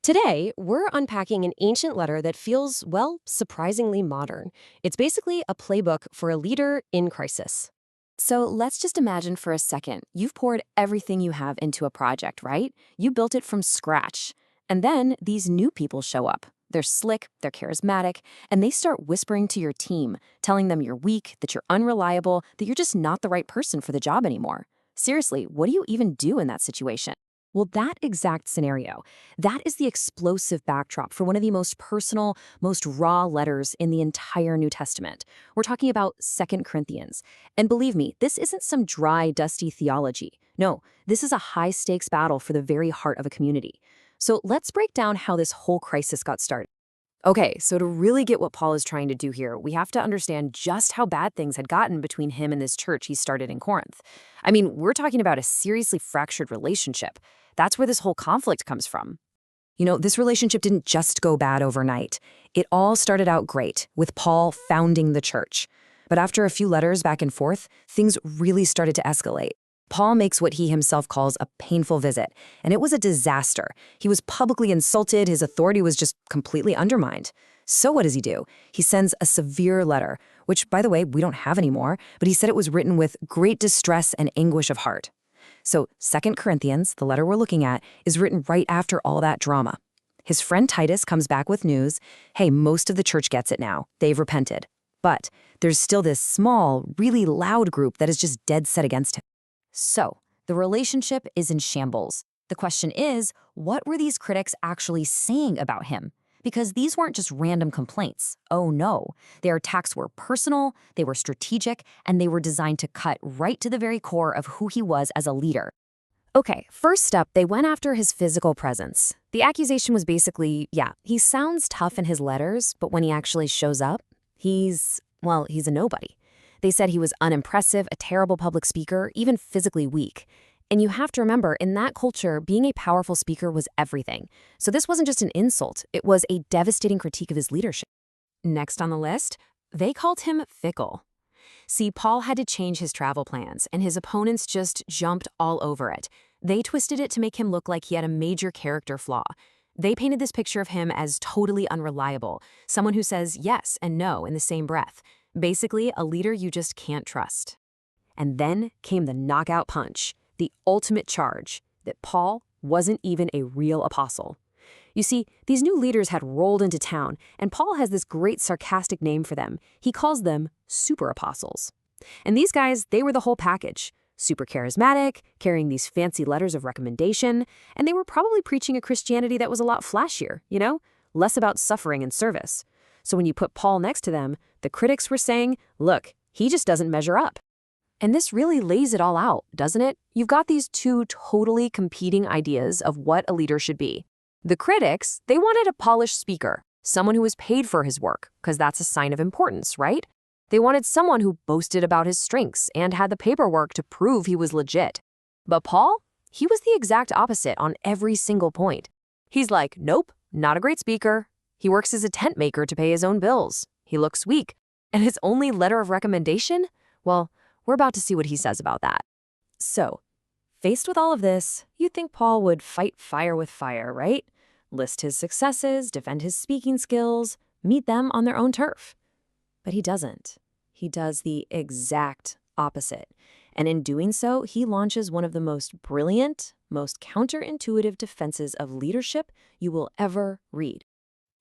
Today, we're unpacking an ancient letter that feels, well, surprisingly modern. It's basically a playbook for a leader in crisis. So let's just imagine for a second you've poured everything you have into a project, right? You built it from scratch. And then these new people show up. They're slick, they're charismatic, and they start whispering to your team, telling them you're weak, that you're unreliable, that you're just not the right person for the job anymore. Seriously, what do you even do in that situation? Well, that exact scenario, that is the explosive backdrop for one of the most personal, most raw letters in the entire New Testament. We're talking about 2 Corinthians. And believe me, this isn't some dry, dusty theology. No, this is a high-stakes battle for the very heart of a community. So let's break down how this whole crisis got started. Okay, so to really get what Paul is trying to do here, we have to understand just how bad things had gotten between him and this church he started in Corinth. I mean, we're talking about a seriously fractured relationship. That's where this whole conflict comes from. This relationship didn't just go bad overnight. It all started out great, with Paul founding the church. But after a few letters back and forth, things really started to escalate. Paul makes what he himself calls a painful visit, and it was a disaster. He was publicly insulted, his authority was just completely undermined. So what does he do? He sends a severe letter, which, by the way, we don't have anymore, but he said it was written with great distress and anguish of heart. So 2 Corinthians, the letter we're looking at, is written right after all that drama. His friend Titus comes back with news, hey, most of the church gets it now. They've repented. But there's still this small, really loud group that is just dead set against him. So, the relationship is in shambles. The question is, what were these critics actually saying about him? Because these weren't just random complaints. Oh no, their attacks were personal, they were strategic, and they were designed to cut right to the very core of who he was as a leader. Okay, first up, they went after his physical presence. The accusation was basically, yeah, he sounds tough in his letters, but when he actually shows up, he's a nobody. They said he was unimpressive, a terrible public speaker, even physically weak. And you have to remember, in that culture, being a powerful speaker was everything. So this wasn't just an insult, it was a devastating critique of his leadership. Next on the list, they called him fickle. See, Paul had to change his travel plans, and his opponents just jumped all over it. They twisted it to make him look like he had a major character flaw. They painted this picture of him as totally unreliable, someone who says yes and no in the same breath. Basically, a leader you just can't trust. And then came the knockout punch, the ultimate charge, that Paul wasn't even a real apostle. You see, these new leaders had rolled into town, and Paul has this great sarcastic name for them. He calls them super apostles. And these guys, they were the whole package. Super charismatic, carrying these fancy letters of recommendation, and they were probably preaching a Christianity that was a lot flashier, less about suffering and service. So when you put Paul next to them, the critics were saying, look, he just doesn't measure up. And this really lays it all out, doesn't it? You've got these two totally competing ideas of what a leader should be. The critics, they wanted a polished speaker, someone who was paid for his work, because that's a sign of importance, right? They wanted someone who boasted about his strengths and had the paperwork to prove he was legit. But Paul, he was the exact opposite on every single point. He's like, nope, not a great speaker. He works as a tent maker to pay his own bills. He looks weak. And his only letter of recommendation? Well, we're about to see what he says about that. So, faced with all of this, you'd think Paul would fight fire with fire, right? List his successes, defend his speaking skills, meet them on their own turf. But he doesn't. He does the exact opposite. And in doing so, he launches one of the most brilliant, most counterintuitive defenses of leadership you will ever read.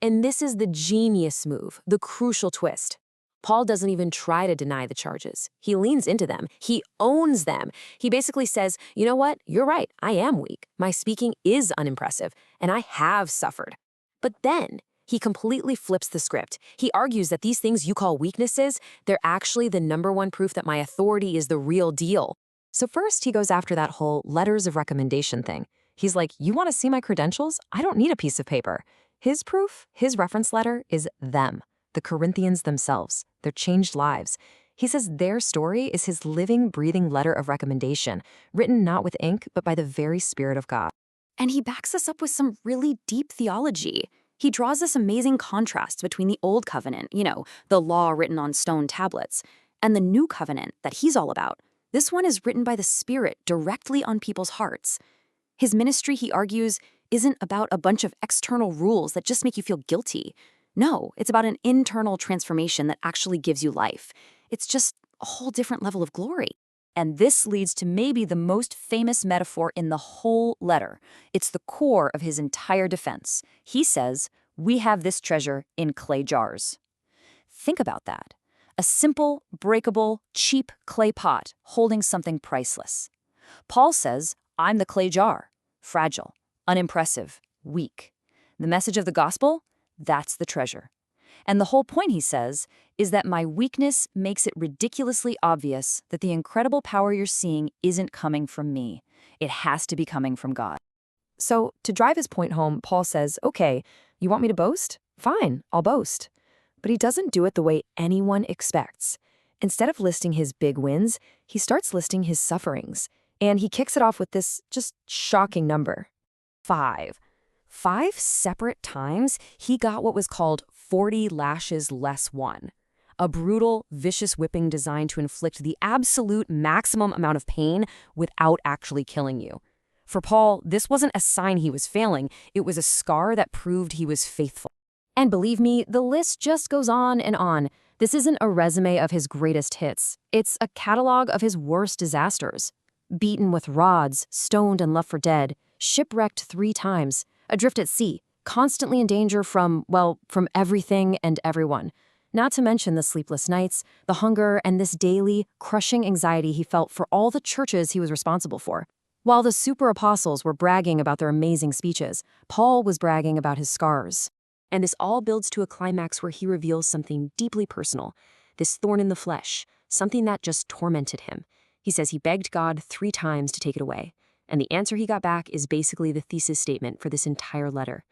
And this is the genius move, the crucial twist. Paul doesn't even try to deny the charges. He leans into them. He owns them. He basically says, you know what? You're right. I am weak. My speaking is unimpressive, and I have suffered. But then he completely flips the script. He argues that these things you call weaknesses, they're actually the #1 proof that my authority is the real deal. So first, he goes after that whole letters of recommendation thing. He's like, you want to see my credentials? I don't need a piece of paper. His proof, his reference letter, is them, the Corinthians themselves, their changed lives. He says their story is his living, breathing letter of recommendation, written not with ink, but by the very Spirit of God. And he backs us up with some really deep theology. He draws this amazing contrast between the Old Covenant, the law written on stone tablets, and the New Covenant that he's all about. This one is written by the Spirit directly on people's hearts. His ministry, he argues, isn't about a bunch of external rules that just make you feel guilty. No, it's about an internal transformation that actually gives you life. It's just a whole different level of glory. And this leads to maybe the most famous metaphor in the whole letter. It's the core of his entire defense. He says, "We have this treasure in clay jars." Think about that. A simple, breakable, cheap clay pot holding something priceless. Paul says, "I'm the clay jar, fragile, unimpressive, weak." The message of the gospel? That's the treasure. And the whole point, he says, is that my weakness makes it ridiculously obvious that the incredible power you're seeing isn't coming from me. It has to be coming from God. So, to drive his point home, Paul says, okay, you want me to boast? Fine, I'll boast. But he doesn't do it the way anyone expects. Instead of listing his big wins, he starts listing his sufferings. And he kicks it off with this just shocking number. 5. 5 separate times he got what was called 40 lashes less 1. A brutal, vicious whipping designed to inflict the absolute maximum amount of pain without actually killing you. For Paul, this wasn't a sign he was failing, it was a scar that proved he was faithful. And believe me, the list just goes on and on. This isn't a resume of his greatest hits. It's a catalog of his worst disasters. Beaten with rods, stoned and left for dead, shipwrecked 3 times, adrift at sea, constantly in danger from everything and everyone. Not to mention the sleepless nights, the hunger, and this daily, crushing anxiety he felt for all the churches he was responsible for. While the super apostles were bragging about their amazing speeches, Paul was bragging about his scars. And this all builds to a climax where he reveals something deeply personal, this thorn in the flesh, something that just tormented him. He says he begged God 3 times to take it away, and the answer he got back is basically the thesis statement for this entire letter.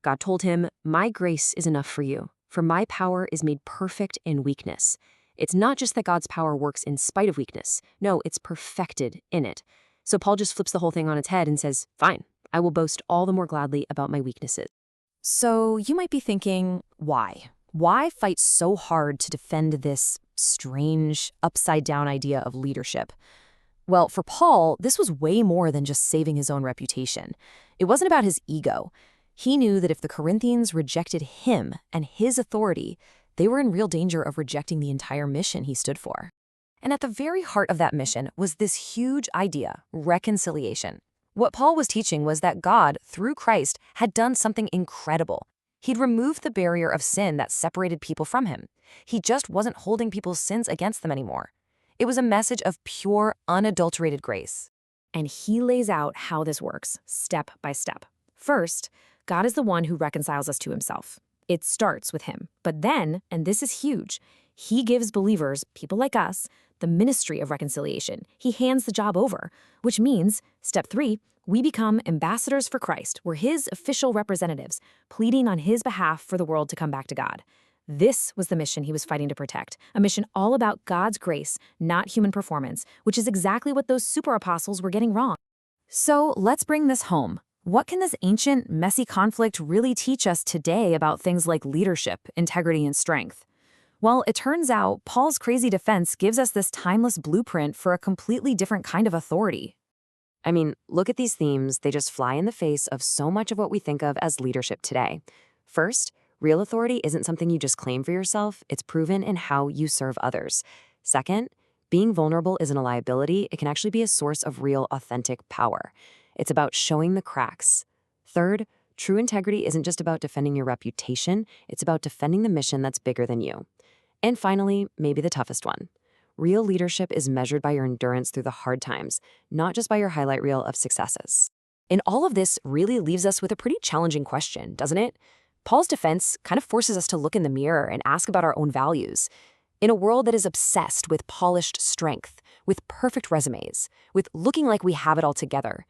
God told him, "My grace is enough for you, for my power is made perfect in weakness." It's not just that God's power works in spite of weakness. No, it's perfected in it. So Paul just flips the whole thing on its head and says, fine, I will boast all the more gladly about my weaknesses. So you might be thinking, why? Why fight so hard to defend this strange, upside-down idea of leadership? Well, for Paul, this was way more than just saving his own reputation. It wasn't about his ego. He knew that if the Corinthians rejected him and his authority, they were in real danger of rejecting the entire mission he stood for. And at the very heart of that mission was this huge idea, reconciliation. What Paul was teaching was that God, through Christ, had done something incredible. He'd removed the barrier of sin that separated people from him. He just wasn't holding people's sins against them anymore. It was a message of pure, unadulterated grace. And he lays out how this works, step by step. First, God is the one who reconciles us to himself. It starts with him. But then, and this is huge, he gives believers, people like us, the ministry of reconciliation. He hands the job over, which means, step 3, we become ambassadors for Christ. We're his official representatives, pleading on his behalf for the world to come back to God. This was the mission he was fighting to protect, a mission all about God's grace, not human performance, which is exactly what those super apostles were getting wrong. So let's bring this home. What can this ancient, messy conflict really teach us today about things like leadership, integrity, and strength? Well, it turns out Paul's crazy defense gives us this timeless blueprint for a completely different kind of authority. I mean, look at these themes. They just fly in the face of so much of what we think of as leadership today. First, real authority isn't something you just claim for yourself. It's proven in how you serve others. Second, being vulnerable isn't a liability. It can actually be a source of real, authentic power. It's about showing the cracks. Third, true integrity isn't just about defending your reputation. It's about defending the mission that's bigger than you. And finally, maybe the toughest one. Real leadership is measured by your endurance through the hard times, not just by your highlight reel of successes. And all of this really leaves us with a pretty challenging question, doesn't it? Paul's defense kind of forces us to look in the mirror and ask about our own values. In a world that is obsessed with polished strength, with perfect resumes, with looking like we have it all together,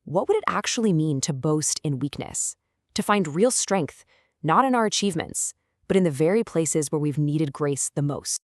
what would it actually mean to boast in weakness? To find real strength, not in our achievements, but in the very places where we've needed grace the most?